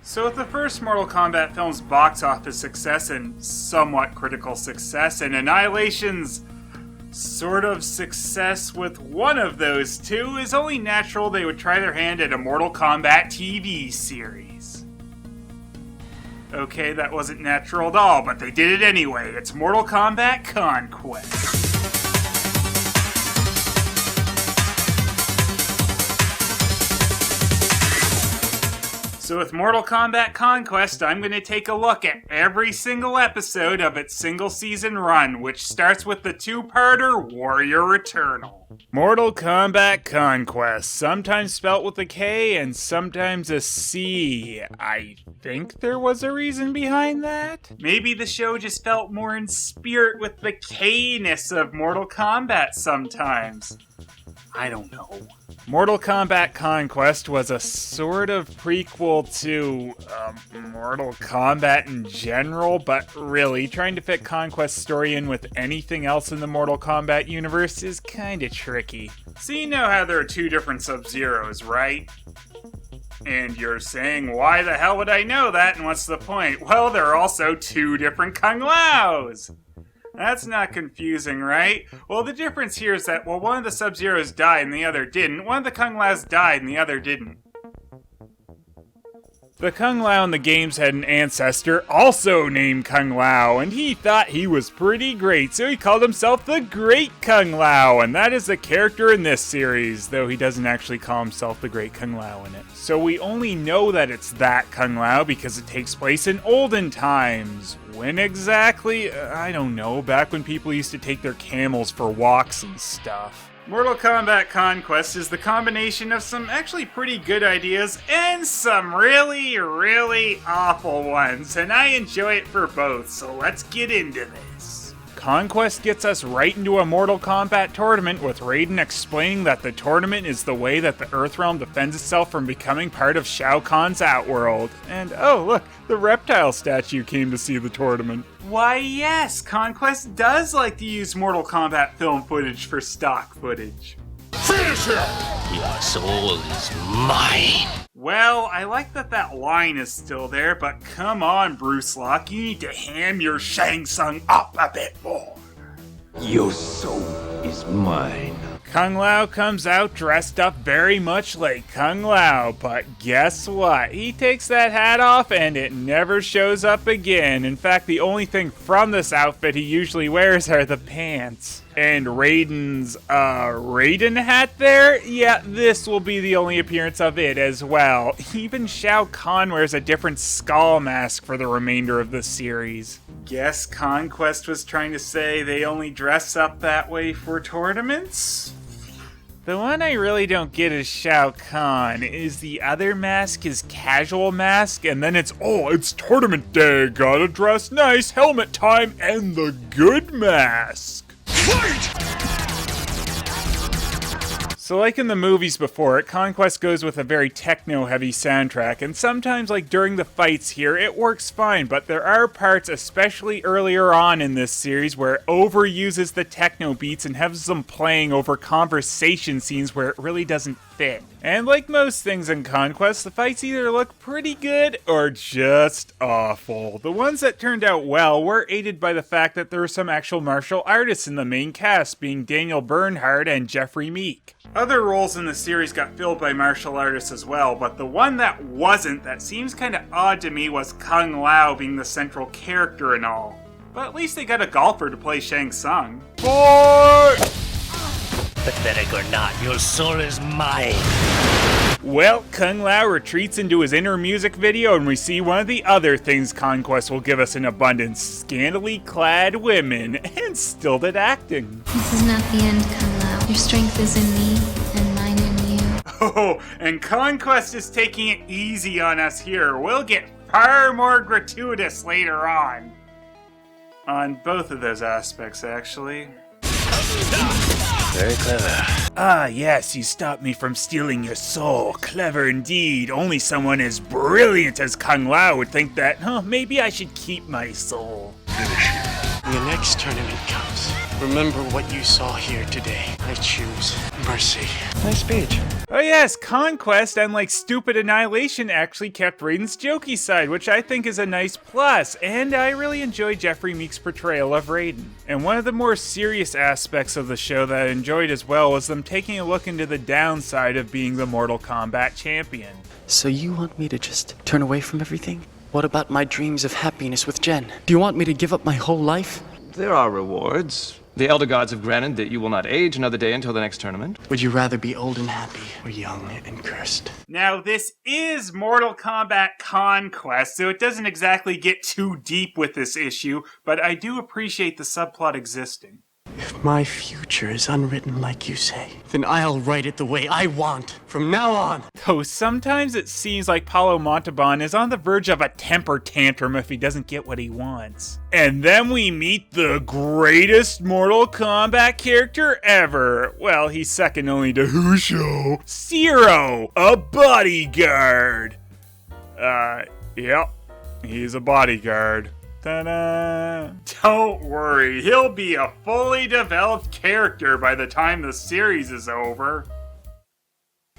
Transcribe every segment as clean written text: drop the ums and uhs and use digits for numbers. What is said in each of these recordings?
So with the first Mortal Kombat film's box office success and somewhat critical success, and Annihilation's sort of success with one of those two, is only natural they would try their hand at a Mortal Kombat TV series. Okay, that wasn't natural at all, but they did it anyway. It's Mortal Kombat Conquest. So with Mortal Kombat Conquest, I'm going to take a look at every single episode of its single season run, which starts with the two-parter Warrior Eternal. Mortal Kombat Conquest, sometimes spelt with a K and sometimes a C. I think there was a reason behind that? Maybe the show just felt more in spirit with the K-ness of Mortal Kombat sometimes. I don't know. Mortal Kombat Conquest was a sort of prequel to Mortal Kombat in general, but really, trying to fit Conquest's story in with anything else in the Mortal Kombat universe is kinda tricky. So you know how there are two different Sub-Zeros, right? And you're saying, why the hell would I know that, and what's the point? Well, there are also two different Kung Laos! That's not confusing, right? Well, the difference here is that, well, one of the Sub-Zeros died and the other didn't. One of the Kung Laos died and the other didn't. The Kung Lao in the games had an ancestor also named Kung Lao, and he thought he was pretty great, so he called himself the Great Kung Lao, and that is the character in this series, though he doesn't actually call himself the Great Kung Lao in it. So we only know that it's that Kung Lao because it takes place in olden times. When exactly? I don't know, back when people used to take their camels for walks and stuff. Mortal Kombat Conquest is the combination of some actually pretty good ideas and some really, really awful ones, and I enjoy it for both, so let's get into this. Conquest gets us right into a Mortal Kombat tournament, with Raiden explaining that the tournament is the way that the Earthrealm defends itself from becoming part of Shao Kahn's Outworld. And oh look, the reptile statue came to see the tournament. Why yes, Conquest does like to use Mortal Kombat film footage for stock footage. Finish him! Your soul is mine! Well, I like that line is still there, but come on, Bruce Locke, you need to ham your Shang Tsung up a bit more. Your soul is mine. Kung Lao comes out dressed up very much like Kung Lao, but guess what? He takes that hat off and it never shows up again. In fact, the only thing from this outfit he usually wears are the pants. And Raiden's, Raiden hat there? Yeah, this will be the only appearance of it as well. Even Shao Kahn wears a different skull mask for the remainder of the series. Guess Conquest was trying to say they only dress up that way for tournaments? The one I really don't get is Shao Kahn. Is the other mask his casual mask? And then it's tournament day, gotta dress nice, helmet time, and the good mask. Fight! So like in the movies before it, Conquest goes with a very techno-heavy soundtrack, and sometimes, like during the fights here, it works fine, but there are parts, especially earlier on in this series, where it overuses the techno beats and has them playing over conversation scenes where it really doesn't fit. And like most things in Conquest, the fights either look pretty good or just awful. The ones that turned out well were aided by the fact that there were some actual martial artists in the main cast, being Daniel Bernhardt and Jeffrey Meek. Other roles in the series got filled by martial artists as well, but the one that wasn't, that seems kinda odd to me, was Kung Lao being the central character and all. But at least they got a golfer to play Shang Tsung. Fight! Pathetic or not, your soul is mine. Well, Kung Lao retreats into his inner music video, and we see one of the other things Conquest will give us in abundance: scantily clad women and stilted acting. This is not the end, Kung Lao. Your strength is in me, and mine in you. Oh, and Conquest is taking it easy on us here. We'll get far more gratuitous later on. On both of those aspects, actually. Very clever. Ah, yes, you stopped me from stealing your soul. Clever indeed. Only someone as brilliant as Kung Lao would think that, maybe I should keep my soul. When the next tournament comes, remember what you saw here today. I choose mercy. Nice speech. Oh yes, Conquest, unlike stupid Annihilation, actually kept Raiden's jokey side, which I think is a nice plus, and I really enjoy Jeffrey Meek's portrayal of Raiden. And one of the more serious aspects of the show that I enjoyed as well was them taking a look into the downside of being the Mortal Kombat champion. So you want me to just turn away from everything? What about my dreams of happiness with Jen? Do you want me to give up my whole life? There are rewards. The Elder Gods have granted that you will not age another day until the next tournament. Would you rather be old and happy or young and cursed? Now, this is Mortal Kombat Conquest, so it doesn't exactly get too deep with this issue, but I do appreciate the subplot existing. If my future is unwritten like you say, then I'll write it the way I want from now on. Though sometimes it seems like Paulo Montalban is on the verge of a temper tantrum if he doesn't get what he wants. And then we meet the greatest Mortal Kombat character ever. Well, he's second only to Husho. Zero, a bodyguard. Yep, he's a bodyguard. Ta-da! Don't worry, he'll be a fully developed character by the time the series is over.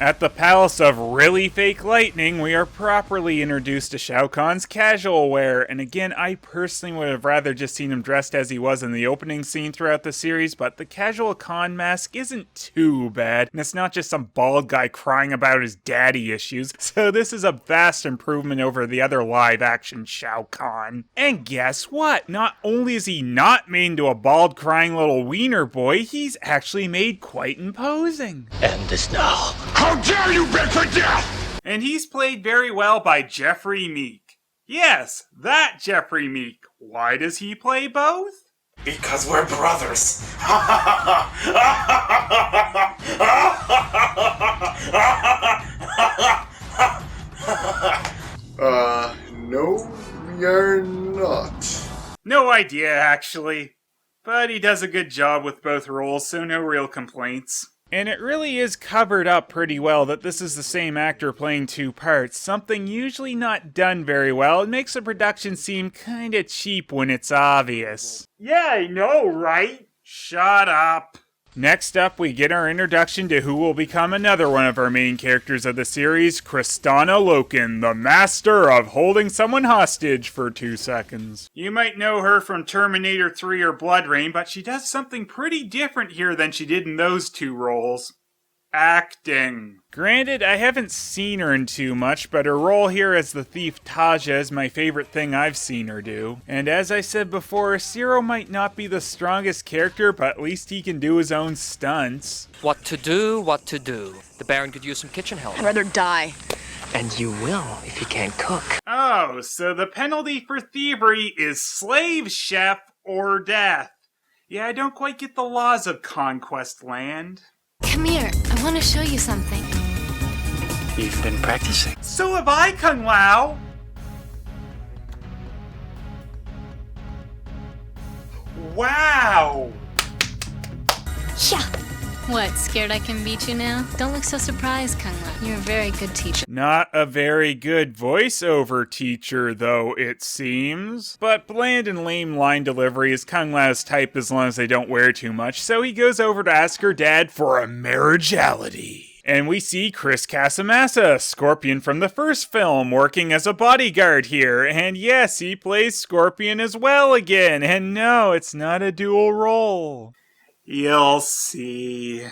At the Palace of Really Fake Lightning, we are properly introduced to Shao Kahn's casual wear, and again, I personally would have rather just seen him dressed as he was in the opening scene throughout the series, but the casual Khan mask isn't too bad, and it's not just some bald guy crying about his daddy issues, so this is a vast improvement over the other live-action Shao Kahn. And guess what? Not only is he not made into a bald crying little wiener boy, he's actually made quite imposing. End this now. How dare you beg for death! And he's played very well by Jeffrey Meek. Yes, that Jeffrey Meek. Why does he play both? Because we're brothers. No, we are not. No idea, actually. But he does a good job with both roles, so no real complaints. And it really is covered up pretty well that this is the same actor playing two parts, something usually not done very well. It makes the production seem kinda cheap when it's obvious. Yeah, I know, right? Shut up. Next up, we get our introduction to who will become another one of our main characters of the series, Kristana Loken, the master of holding someone hostage for 2 seconds. You might know her from Terminator 3 or Blood Rain, but she does something pretty different here than she did in those two roles. Acting. Granted, I haven't seen her in too much, but her role here as the thief Taja is my favorite thing I've seen her do. And as I said before, Zero might not be the strongest character, but at least he can do his own stunts. What to do, what to do. The Baron could use some kitchen help. I'd rather die. And you will if you can't cook. Oh, so the penalty for thievery is slave chef or death. Yeah, I don't quite get the laws of Conquest Land. Come here, I want to show you something. You've been practicing. So have I, Kung Lao! Wow! Yeah! What, scared I can beat you now? Don't look so surprised, Kung Lao. You're a very good teacher. Not a very good voiceover teacher, though, it seems. But bland and lame line delivery is Kung Lao's type as long as they don't wear too much, so he goes over to ask her dad for a marriageality. And we see Chris Casamassa, Scorpion from the first film, working as a bodyguard here. And yes, he plays Scorpion as well again. And no, it's not a dual role. You'll see.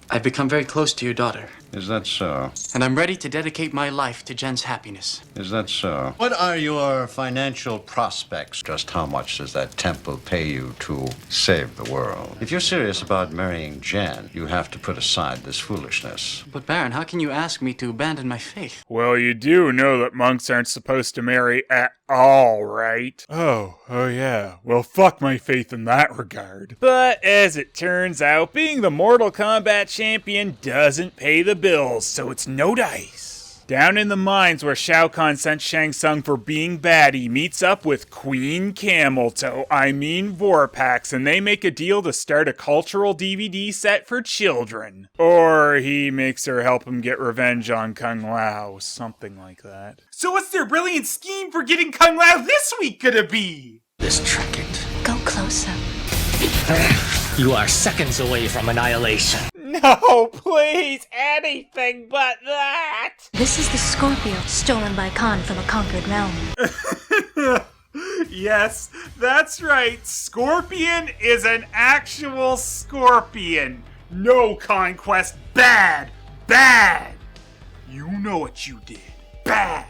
I've become very close to your daughter. Is that so? And I'm ready to dedicate my life to Jen's happiness. Is that so? What are your financial prospects? Just how much does that temple pay you to save the world? If you're serious about marrying Jen, you have to put aside this foolishness. But Baron, how can you ask me to abandon my faith? Well, you do know that monks aren't supposed to marry at all, right? Oh yeah. Well, fuck my faith in that regard. But as it turns out, being the Mortal Kombat champion doesn't pay the bills, so it's no dice. Down in the mines where Shao Kahn sent Shang Tsung for being bad, he meets up with Queen Cameltoe, Vorpax, and they make a deal to start a cultural DVD set for children. Or he makes her help him get revenge on Kung Lao, something like that. So what's their brilliant scheme for getting Kung Lao this week gonna be? This trinket. Go closer. You are seconds away from annihilation. No, please, anything but that! This is the Scorpio, stolen by Khan from a conquered realm. Yes, that's right. Scorpion is an actual scorpion. No, Conquest. Bad. Bad. You know what you did. Bad.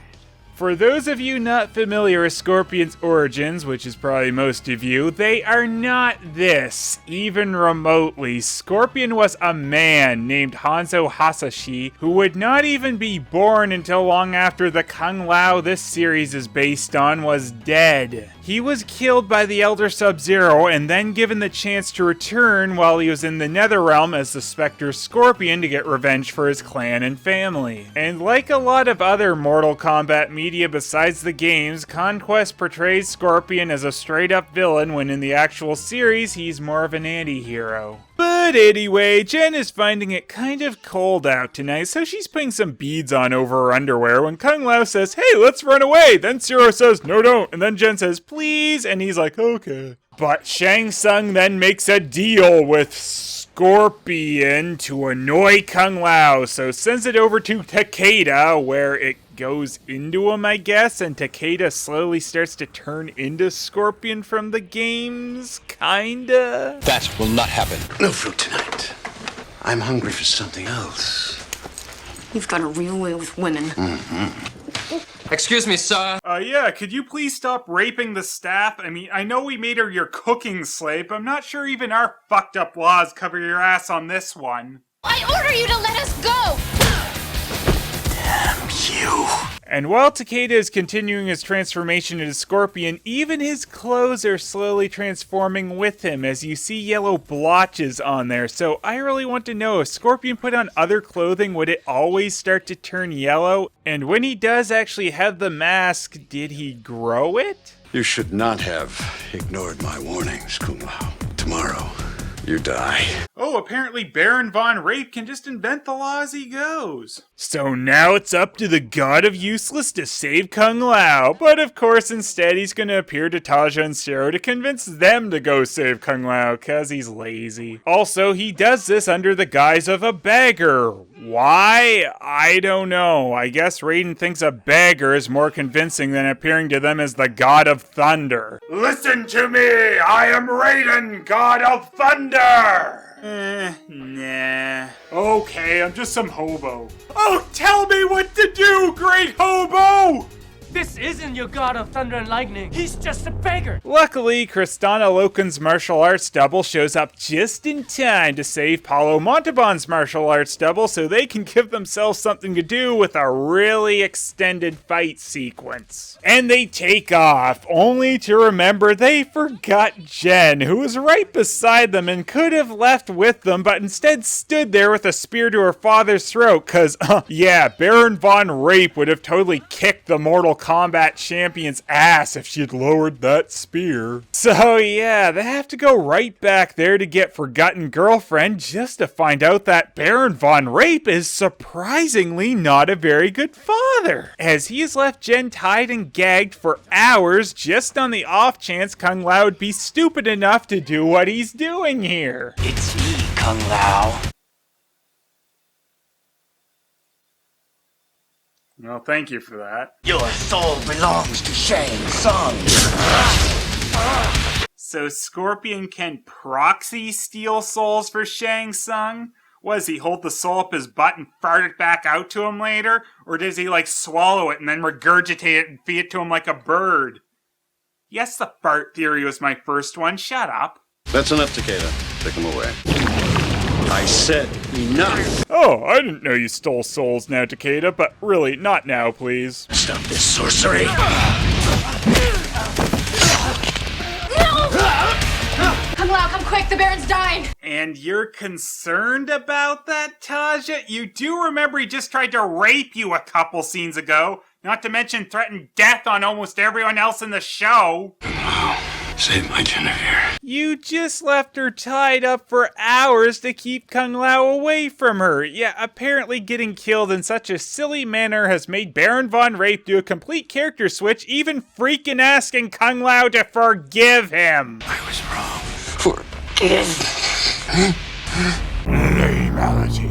For those of you not familiar with Scorpion's origins, which is probably most of you, they are not this, even remotely. Scorpion was a man named Hanzo Hasashi, who would not even be born until long after the Kung Lao this series is based on was dead. He was killed by the Elder Sub-Zero and then given the chance to return while he was in the Netherrealm as the Spectre Scorpion to get revenge for his clan and family. And like a lot of other Mortal Kombat media besides the games, Conquest portrays Scorpion as a straight-up villain when in the actual series he's more of an anti-hero. But anyway, Jen is finding it kind of cold out tonight, so she's putting some beads on over her underwear when Kung Lao says, "Hey, let's run away!" Then Zero says, "No, don't," and then Jen says, "Please," and he's like, "Okay." But Shang Tsung then makes a deal with Scorpion to annoy Kung Lao, so sends it over to Takeda, where it goes into him, I guess, and Takeda slowly starts to turn into Scorpion from the games, kinda. That will not happen. No fruit tonight. I'm hungry for something else. You've got a real way with women. Excuse me, sir. Yeah, could you please stop raping the staff? I mean, I know we made her your cooking slave, but I'm not sure even our fucked up laws cover your ass on this one. I order you to let us go! You. And while Takeda is continuing his transformation into Scorpion, even his clothes are slowly transforming with him as you see yellow blotches on there. So I really want to know, if Scorpion put on other clothing, would it always start to turn yellow? And when he does actually have the mask, did he grow it? You should not have ignored my warnings, Kung Lao. Tomorrow, you die. Oh, apparently Baron Von Rape can just invent the law as he goes. So now it's up to the God of Useless to save Kung Lao. But of course, instead, he's gonna appear to Taja and Zero to convince them to go save Kung Lao, cause he's lazy. Also, he does this under the guise of a beggar. Why? I don't know. I guess Raiden thinks a beggar is more convincing than appearing to them as the God of Thunder. Listen to me! I am Raiden, God of Thunder! Nah. Okay, I'm just some hobo. Oh, tell me what to do, great hobo! This isn't your god of thunder and lightning. He's just a beggar. Luckily, Kristana Loken's martial arts double shows up just in time to save Paulo Montalban's martial arts double so they can give themselves something to do with a really extended fight sequence. And they take off, only to remember they forgot Jen, who was right beside them and could have left with them, but instead stood there with a spear to her father's throat, cause, yeah, Baron Von Rape would have totally kicked the Mortal Kombat champion's ass if she'd lowered that spear. So yeah, they have to go right back there to get Forgotten Girlfriend just to find out that Baron Von Rape is surprisingly not a very good father, as he has left Jen tied and gagged for hours just on the off chance Kung Lao would be stupid enough to do what he's doing here. It's me, Kung Lao. Well, thank you for that. Your soul belongs to Shang Tsung. So Scorpion can proxy steal souls for Shang Tsung? What, does he hold the soul up his butt and fart it back out to him later? Or does he, swallow it and then regurgitate it and feed it to him like a bird? Yes, the fart theory was my first one. Shut up. That's enough, Takeda. Take him away. I said enough. Oh, I didn't know you stole souls now, Takeda, but really, not now, please. Stop this sorcery. Kung Lao, come quick, the Baron's dying! And you're concerned about that, Taja? You do remember he just tried to rape you a couple scenes ago, not to mention threaten death on almost everyone else in the show. Save my Genevieve. You just left her tied up for hours to keep Kung Lao away from her. Yeah, apparently getting killed in such a silly manner has made Baron Von Rape do a complete character switch, even freaking asking Kung Lao to forgive him. I was wrong. Forgive. Name immorality.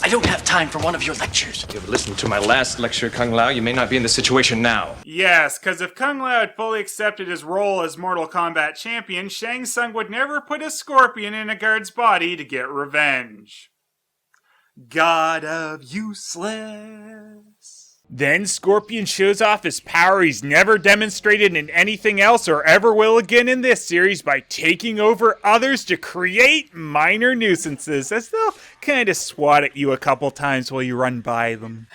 I don't have time for one of your lectures. If you have listened to my last lecture, Kung Lao, you may not be in this situation now. Yes, because if Kung Lao had fully accepted his role as Mortal Kombat champion, Shang Tsung would never put a scorpion in a guard's body to get revenge. God of useless. Then Scorpion shows off his power he's never demonstrated in anything else or ever will again in this series by taking over others to create minor nuisances, as they'll kind of swat at you a couple times while you run by them.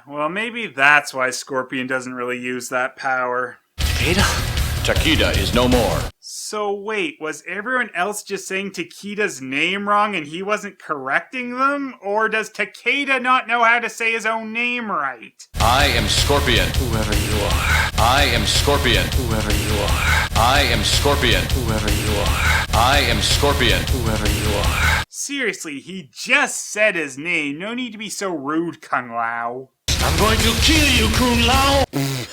Well, maybe that's why Scorpion doesn't really use that power. Takeda is no more. So wait, was everyone else just saying Takeda's name wrong and he wasn't correcting them? Or does Takeda not know how to say his own name right? I am Scorpion. Whoever you are. I am Scorpion. Whoever you are. I am Scorpion. Whoever you are. I am Scorpion. Whoever you are. Seriously, he just said his name. No need to be so rude, Kung Lao. I'm going to kill you, Kung Lao!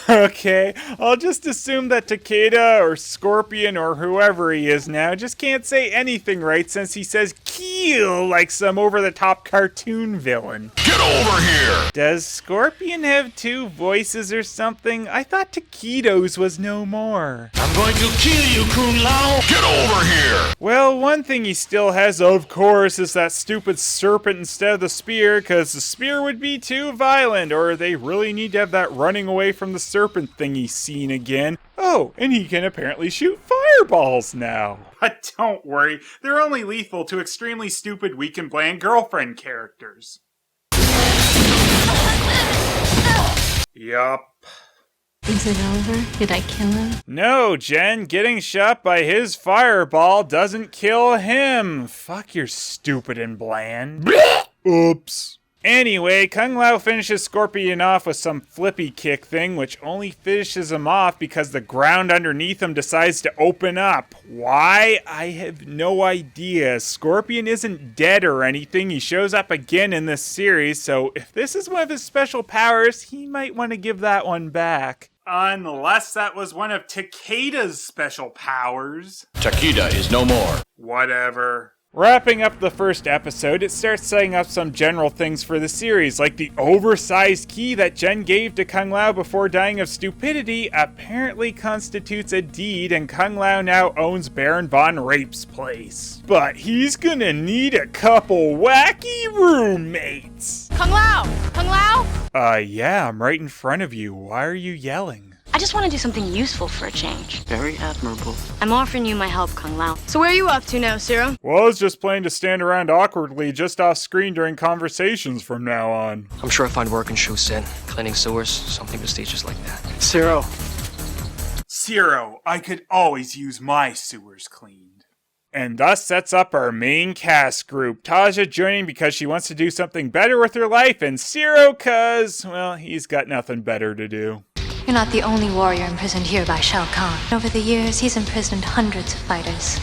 Okay, I'll just assume that Takeda or Scorpion or whoever he is now just can't say anything right since he says kill like some over-the-top cartoon villain. Get over here! Does Scorpion have two voices or something? I thought Takedo's was no more. I'm going to kill you, Kung Lao! Get over here! Well, one thing he still has, of course, is that stupid serpent instead of the spear, because the spear would be too violent, or they really need to have that running away from the serpent thingy scene again. Oh, and he can apparently shoot fireballs now. But don't worry, they're only lethal to extremely stupid, weak and bland girlfriend characters. Yup. Is it over? Did I kill him? No, Jen, getting shot by his fireball doesn't kill him. Fuck, you're stupid and bland. Oops. Anyway, Kung Lao finishes Scorpion off with some flippy kick thing, which only finishes him off because the ground underneath him decides to open up. Why? I have no idea. Scorpion isn't dead or anything. He shows up again in this series, so if this is one of his special powers, he might want to give that one back. Unless that was one of Takeda's special powers. Takeda is no more. Whatever. Wrapping up the first episode, it starts setting up some general things for the series, like the oversized key that Jen gave to Kung Lao before dying of stupidity apparently constitutes a deed, and Kung Lao now owns Baron Von Rape's place. But he's gonna need a couple wacky roommates. Kung Lao! Kung Lao! Yeah, I'm right in front of you. Why are you yelling? I just want to do something useful for a change. Very admirable. I'm offering you my help, Kung Lao. So where are you up to now, Zero? Well, I was just planning to stand around awkwardly just off screen during conversations from now on. I'm sure I'll find work in Shusen. Cleaning sewers, something prestigious like that. Zero. Zero, I could always use my sewers cleaned. And thus sets up our main cast group. Taja joining because she wants to do something better with her life, and Zero cause, well, he's got nothing better to do. You're not the only warrior imprisoned here by Shao Kahn. Over the years, he's imprisoned hundreds of fighters.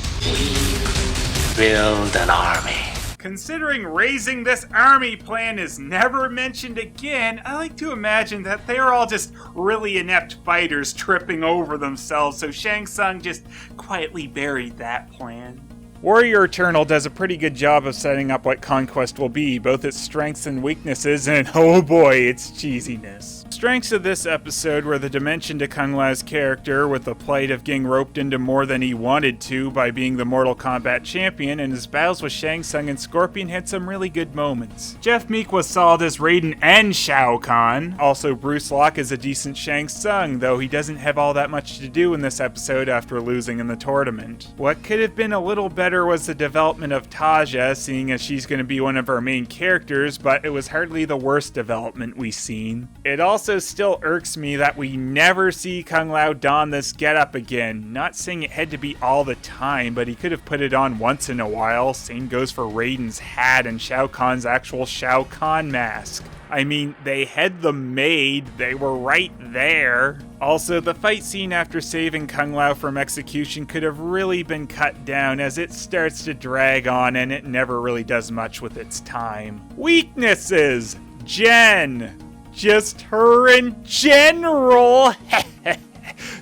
Build an army. Considering raising this army plan is never mentioned again, I like to imagine that they're all just really inept fighters tripping over themselves, so Shang Tsung just quietly buried that plan. Warrior Eternal does a pretty good job of setting up what Conquest will be, both its strengths and weaknesses, and oh boy, its cheesiness. Strengths of this episode were the dimension to Kung Lao's character, with the plight of getting roped into more than he wanted to by being the Mortal Kombat champion, and his battles with Shang Tsung and Scorpion had some really good moments. Jeff Meek was solid as Raiden and Shao Kahn. Also, Bruce Locke is a decent Shang Tsung, though he doesn't have all that much to do in this episode after losing in the tournament. What could have been a little better was the development of Taja, seeing as she's going to be one of our main characters, but it was hardly the worst development we've seen. It also still irks me that we never see Kung Lao don this getup again. Not saying it had to be all the time, but he could have put it on once in a while. Same goes for Raiden's hat and Shao Kahn's actual Shao Kahn mask. I mean, they had them made, they were right there. Also, the fight scene after saving Kung Lao from execution could have really been cut down, as it starts to drag on and it never really does much with its time. Weaknesses! Jen! Just her in general!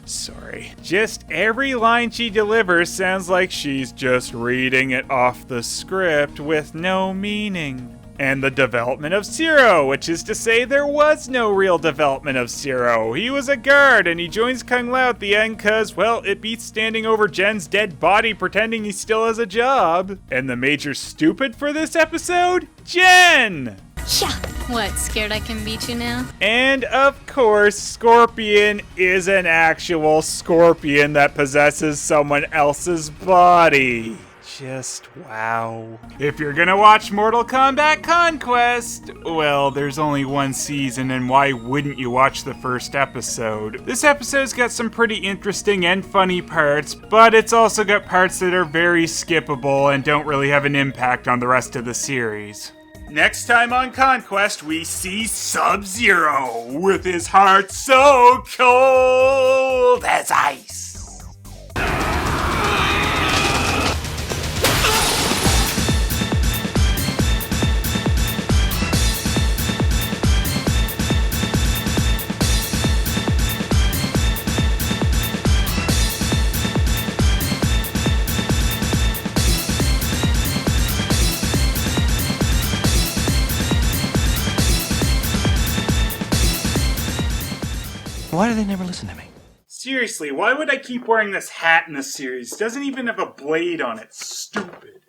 Sorry. Just every line she delivers sounds like she's just reading it off the script with no meaning. And the development of Zero, which is to say there was no real development of Zero. He was a guard and he joins Kung Lao at the end cause, well, it beats standing over Jen's dead body pretending he still has a job. And the major stupid for this episode? Jen! What, scared I can beat you now? And of course, Scorpion is an actual scorpion that possesses someone else's body. Just wow. If you're gonna watch Mortal Kombat Conquest, well, there's only one season, and why wouldn't you watch the first episode? This episode's got some pretty interesting and funny parts, but it's also got parts that are very skippable and don't really have an impact on the rest of the series. Next time on Conquest, we see Sub-Zero with his heart so cold as ice. Why do they never listen to me? Seriously, why would I keep wearing this hat in this series? It doesn't even have a blade on it. Stupid.